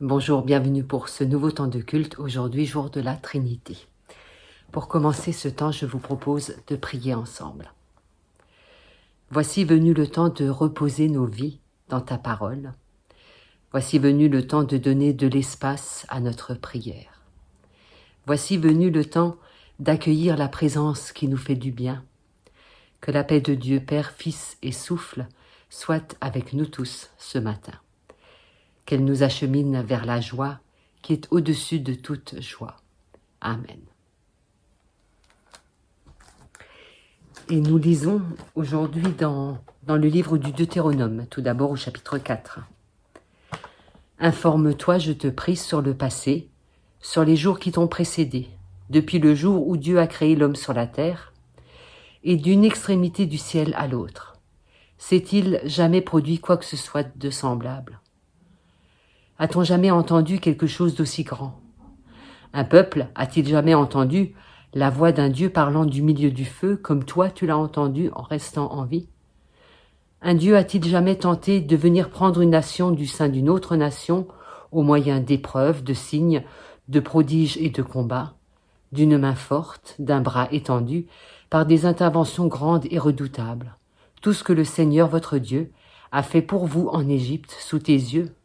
Bonjour, bienvenue pour ce nouveau temps de culte, aujourd'hui jour de la Trinité. Pour commencer ce temps, je vous propose de prier ensemble. Voici venu le temps de reposer nos vies dans ta parole. Voici venu le temps de donner de l'espace à notre prière. Voici venu le temps d'accueillir la présence qui nous fait du bien. Que la paix de Dieu, Père, Fils et Souffle soit avec nous tous ce matin. Qu'elle nous achemine vers la joie qui est au-dessus de toute joie. Amen. Et nous lisons aujourd'hui dans le livre du Deutéronome, tout d'abord au chapitre 4. Informe-toi, je te prie, sur le passé, sur les jours qui t'ont précédé, depuis le jour où Dieu a créé l'homme sur la terre, et d'une extrémité du ciel à l'autre. S'est-il jamais produit quoi que ce soit de semblable ? A-t-on jamais entendu quelque chose d'aussi grand ? Un peuple a-t-il jamais entendu la voix d'un Dieu parlant du milieu du feu, comme toi tu l'as entendu en restant en vie ? Un Dieu a-t-il jamais tenté de venir prendre une nation du sein d'une autre nation au moyen d'épreuves, de signes, de prodiges et de combats, d'une main forte, d'un bras étendu, par des interventions grandes et redoutables, tout ce que le Seigneur votre Dieu a fait pour vous en Égypte sous tes yeux ?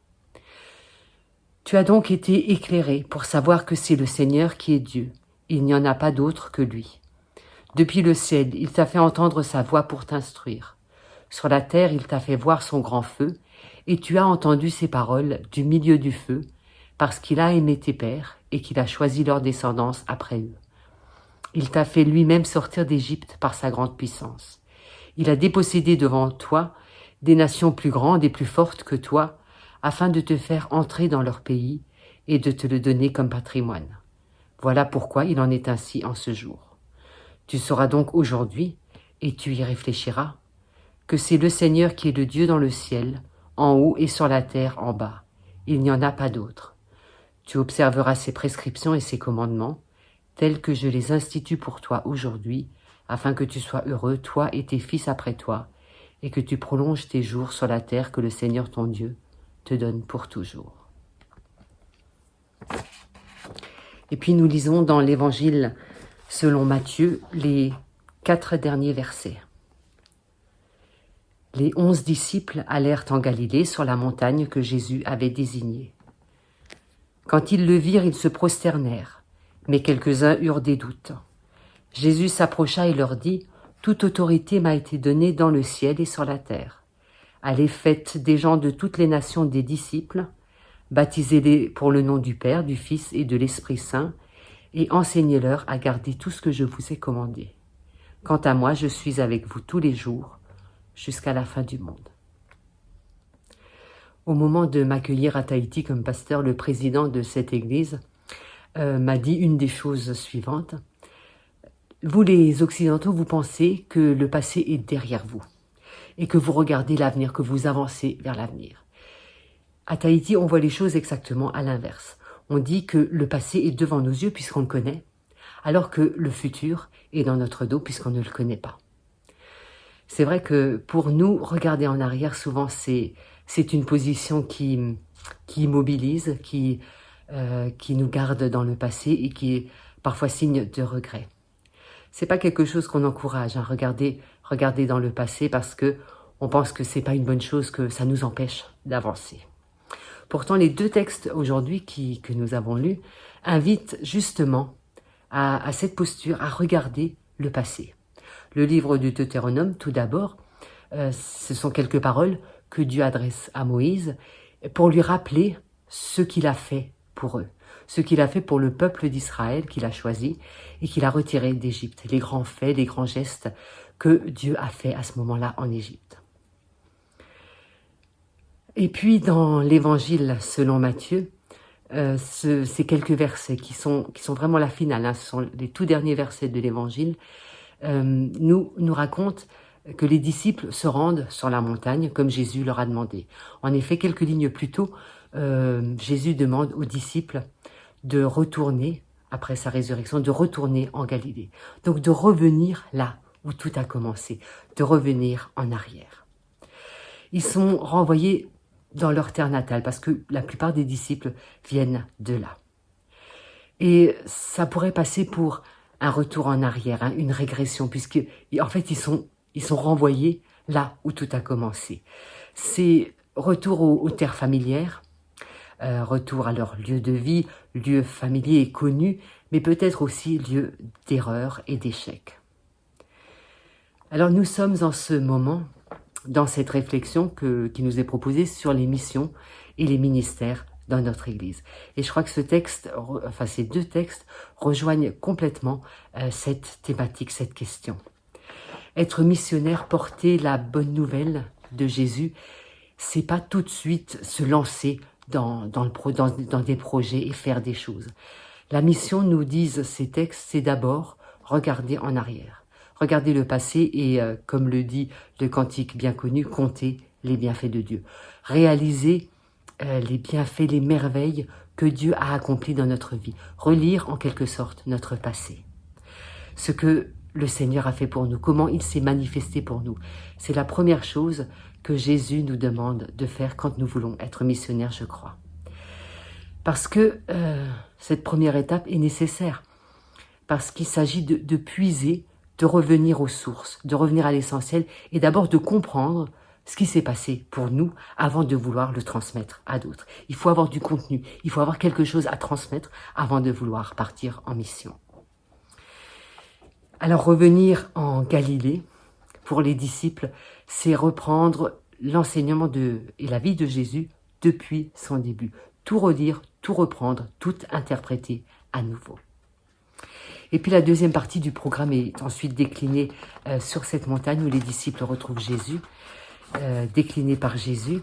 Tu as donc été éclairé pour savoir que c'est le Seigneur qui est Dieu. Il n'y en a pas d'autre que lui. Depuis le ciel, il t'a fait entendre sa voix pour t'instruire. Sur la terre, il t'a fait voir son grand feu, et tu as entendu ses paroles du milieu du feu, parce qu'il a aimé tes pères et qu'il a choisi leur descendance après eux. Il t'a fait lui-même sortir d'Égypte par sa grande puissance. Il a dépossédé devant toi des nations plus grandes et plus fortes que toi, afin de te faire entrer dans leur pays et de te le donner comme patrimoine. Voilà pourquoi il en est ainsi en ce jour. Tu sauras donc aujourd'hui, et tu y réfléchiras, que c'est le Seigneur qui est le Dieu dans le ciel, en haut et sur la terre en bas. Il n'y en a pas d'autre. Tu observeras ses prescriptions et ses commandements, tels que je les institue pour toi aujourd'hui, afin que tu sois heureux, toi et tes fils après toi, et que tu prolonges tes jours sur la terre que le Seigneur ton Dieu te donne pour toujours. Et puis nous lisons dans l'Évangile selon Matthieu les 4 derniers versets. Les 11 disciples allèrent en Galilée sur la montagne que Jésus avait désignée. Quand ils le virent, ils se prosternèrent, mais quelques-uns eurent des doutes. Jésus s'approcha et leur dit : « Toute autorité m'a été donnée dans le ciel et sur la terre. Allez, faites des gens de toutes les nations des disciples, baptisez-les pour le nom du Père, du Fils et de l'Esprit Saint, et enseignez-leur à garder tout ce que je vous ai commandé. Quant à moi, je suis avec vous tous les jours, jusqu'à la fin du monde. » Au moment de m'accueillir à Tahiti comme pasteur, le président de cette église m'a dit une des choses suivantes. Vous les Occidentaux, vous pensez que le passé est derrière vous et que vous regardez l'avenir, que vous avancez vers l'avenir. À Tahiti, on voit les choses exactement à l'inverse. On dit que le passé est devant nos yeux puisqu'on le connaît, alors que le futur est dans notre dos puisqu'on ne le connaît pas. C'est vrai que pour nous, regarder en arrière, souvent, c'est une position qui immobilise, qui nous garde dans le passé et qui est parfois signe de regret. C'est pas quelque chose qu'on encourage, hein, regarder dans le passé parce que on pense que c'est pas une bonne chose, que ça nous empêche d'avancer. Pourtant, les 2 textes aujourd'hui que nous avons lus invitent justement à cette posture, à regarder le passé. Le livre du Deutéronome, tout d'abord, ce sont quelques paroles que Dieu adresse à Moïse pour lui rappeler ce qu'il a fait pour eux, ce qu'il a fait pour le peuple d'Israël qu'il a choisi et qu'il a retiré d'Égypte, les grands faits, les grands gestes que Dieu a fait à ce moment-là en Égypte. Et puis dans l'Évangile selon Matthieu, ces quelques versets qui sont vraiment la finale, hein, ce sont les tout derniers versets de l'Évangile, nous racontent que les disciples se rendent sur la montagne comme Jésus leur a demandé. En effet, quelques lignes plus tôt, Jésus demande aux disciples de retourner, après sa résurrection, de retourner en Galilée. Donc de revenir là où tout a commencé, de revenir en arrière. Ils sont renvoyés dans leur terre natale, parce que la plupart des disciples viennent de là. Et ça pourrait passer pour un retour en arrière, hein, une régression, puisque en fait ils sont renvoyés là où tout a commencé. C'est retour aux terres familières, retour à leur lieu de vie, lieu familier et connu, mais peut-être aussi lieu d'erreur et d'échec. Alors nous sommes en ce moment dans cette réflexion qui nous est proposée sur les missions et les ministères dans notre Église. Et je crois que ces deux textes rejoignent complètement cette thématique, cette question. Être missionnaire, porter la bonne nouvelle de Jésus, c'est pas tout de suite se lancer dans des projets et faire des choses. La mission, nous disent ces textes, c'est d'abord regarder en arrière. Regarder le passé et, comme le dit le cantique bien connu, compter les bienfaits de Dieu. Réaliser les bienfaits, les merveilles que Dieu a accomplies dans notre vie. Relire en quelque sorte notre passé. Ce que le Seigneur a fait pour nous, comment il s'est manifesté pour nous. C'est la première chose que Jésus nous demande de faire quand nous voulons être missionnaires, je crois. Parce que cette première étape est nécessaire. Parce qu'il s'agit de puiser, de revenir aux sources, de revenir à l'essentiel et d'abord de comprendre ce qui s'est passé pour nous avant de vouloir le transmettre à d'autres. Il faut avoir du contenu, il faut avoir quelque chose à transmettre avant de vouloir partir en mission. Alors revenir en Galilée, pour les disciples, c'est reprendre l'enseignement et la vie de Jésus depuis son début. Tout redire, tout reprendre, tout interpréter à nouveau. Et puis la deuxième partie du programme est ensuite déclinée sur cette montagne où les disciples retrouvent Jésus, déclinée par Jésus.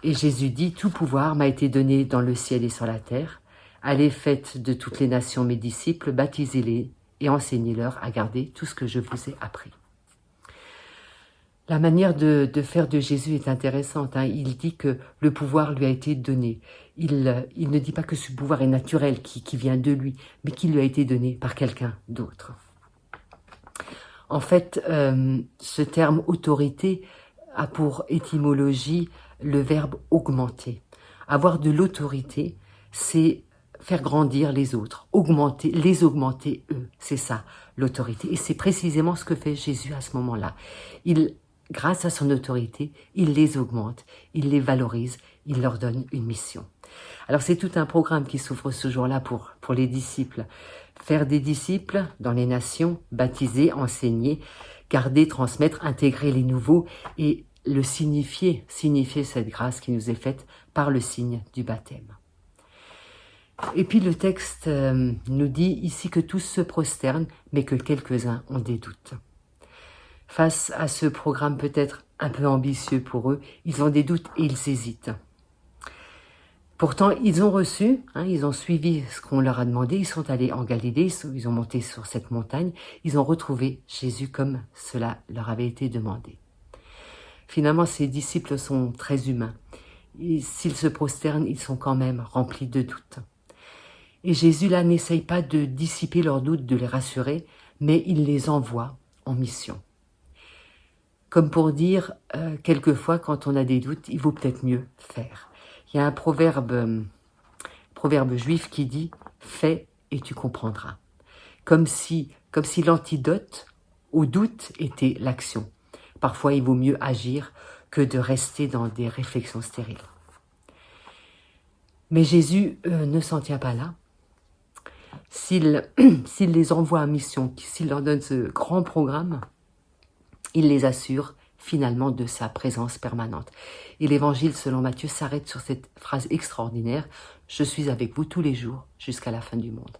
Et Jésus dit « Tout pouvoir m'a été donné dans le ciel et sur la terre. Allez, faites de toutes les nations mes disciples, baptisez-les et enseignez-leur à garder tout ce que je vous ai appris. » La manière de faire de Jésus est intéressante. Hein. Il dit que le pouvoir lui a été donné. Il ne dit pas que ce pouvoir est naturel, qui vient de lui, mais qui lui a été donné par quelqu'un d'autre. En fait, ce terme autorité a pour étymologie le verbe augmenter. Avoir de l'autorité, c'est faire grandir les autres, les augmenter eux. C'est ça, l'autorité. Et c'est précisément ce que fait Jésus à ce moment-là. Grâce à son autorité, il les augmente, il les valorise, il leur donne une mission. Alors c'est tout un programme qui s'ouvre ce jour-là pour les disciples. Faire des disciples dans les nations, baptiser, enseigner, garder, transmettre, intégrer les nouveaux et le signifier cette grâce qui nous est faite par le signe du baptême. Et puis le texte nous dit ici que tous se prosternent, mais que quelques-uns ont des doutes. Face à ce programme peut-être un peu ambitieux pour eux, ils ont des doutes et ils hésitent. Pourtant, ils ont reçu, ils ont suivi ce qu'on leur a demandé, ils sont allés en Galilée, ils ont monté sur cette montagne, ils ont retrouvé Jésus comme cela leur avait été demandé. Finalement, ces disciples sont très humains. Et s'ils se prosternent, ils sont quand même remplis de doutes. Et Jésus, là, n'essaye pas de dissiper leurs doutes, de les rassurer, mais il les envoie en mission. Comme pour dire, quelquefois, quand on a des doutes, il vaut peut-être mieux faire. Il y a un proverbe juif qui dit « Fais et tu comprendras ». Comme si l'antidote au doute était l'action. Parfois, il vaut mieux agir que de rester dans des réflexions stériles. Mais Jésus ne s'en tient pas là. S'il les envoie en mission, s'il leur donne ce grand programme, il les assure finalement de sa présence permanente. Et l'évangile selon Matthieu s'arrête sur cette phrase extraordinaire « Je suis avec vous tous les jours jusqu'à la fin du monde ».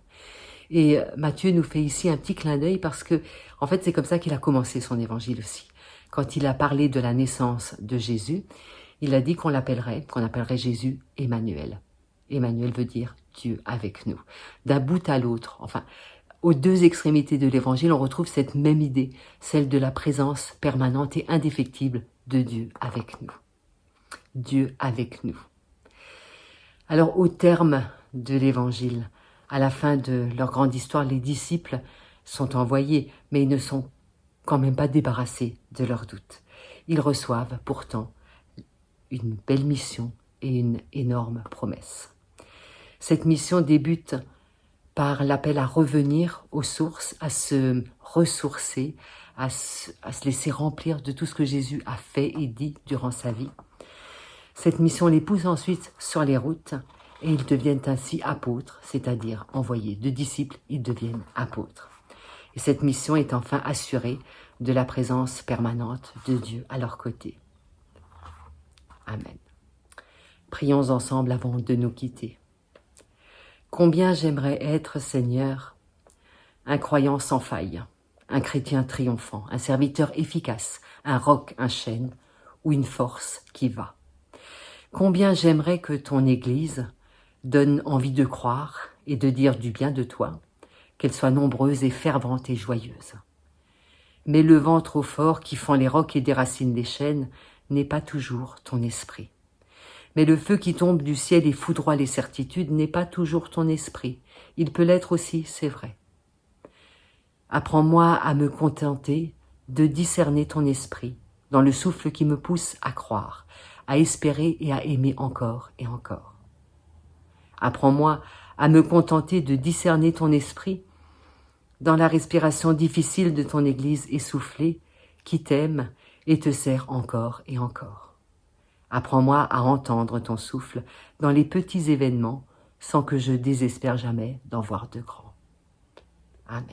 Et Matthieu nous fait ici un petit clin d'œil parce que, en fait, c'est comme ça qu'il a commencé son évangile aussi. Quand il a parlé de la naissance de Jésus, il a dit qu'on appellerait Jésus Emmanuel. Emmanuel veut dire Dieu avec nous. D'un bout à l'autre, enfin, aux deux extrémités de l'évangile, on retrouve cette même idée, celle de la présence permanente et indéfectible de Dieu avec nous. Dieu avec nous. Alors, au terme de l'évangile, à la fin de leur grande histoire, les disciples sont envoyés, mais ils ne sont quand même pas débarrassés de leurs doutes. Ils reçoivent pourtant une belle mission et une énorme promesse. Cette mission débute par l'appel à revenir aux sources, à se ressourcer, à se laisser remplir de tout ce que Jésus a fait et dit durant sa vie. Cette mission les pousse ensuite sur les routes et ils deviennent ainsi apôtres, c'est-à-dire envoyés de disciples, ils deviennent apôtres. Et cette mission est enfin assurée de la présence permanente de Dieu à leur côté. Amen. Prions ensemble avant de nous quitter. Combien j'aimerais être, Seigneur, un croyant sans faille, un chrétien triomphant, un serviteur efficace, un roc, un chêne ou une force qui va. Combien j'aimerais que ton Église donne envie de croire et de dire du bien de toi, qu'elle soit nombreuse et fervente et joyeuse. Mais le vent trop fort qui fend les rocs et déracine les chênes n'est pas toujours ton esprit. Mais le feu qui tombe du ciel et foudroie les certitudes n'est pas toujours ton esprit. Il peut l'être aussi, c'est vrai. Apprends-moi à me contenter de discerner ton esprit dans le souffle qui me pousse à croire, à espérer et à aimer encore et encore. Apprends-moi à me contenter de discerner ton esprit dans la respiration difficile de ton Église essoufflée qui t'aime et te sert encore et encore. Apprends-moi à entendre ton souffle dans les petits événements sans que je désespère jamais d'en voir de grands. Amen.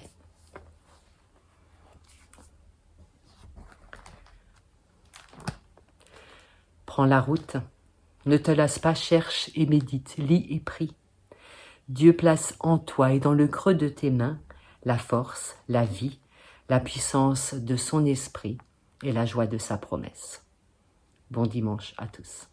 Prends la route, ne te lasse pas, cherche et médite, lis et prie. Dieu place en toi et dans le creux de tes mains la force, la vie, la puissance de son esprit et la joie de sa promesse. Bon dimanche à tous.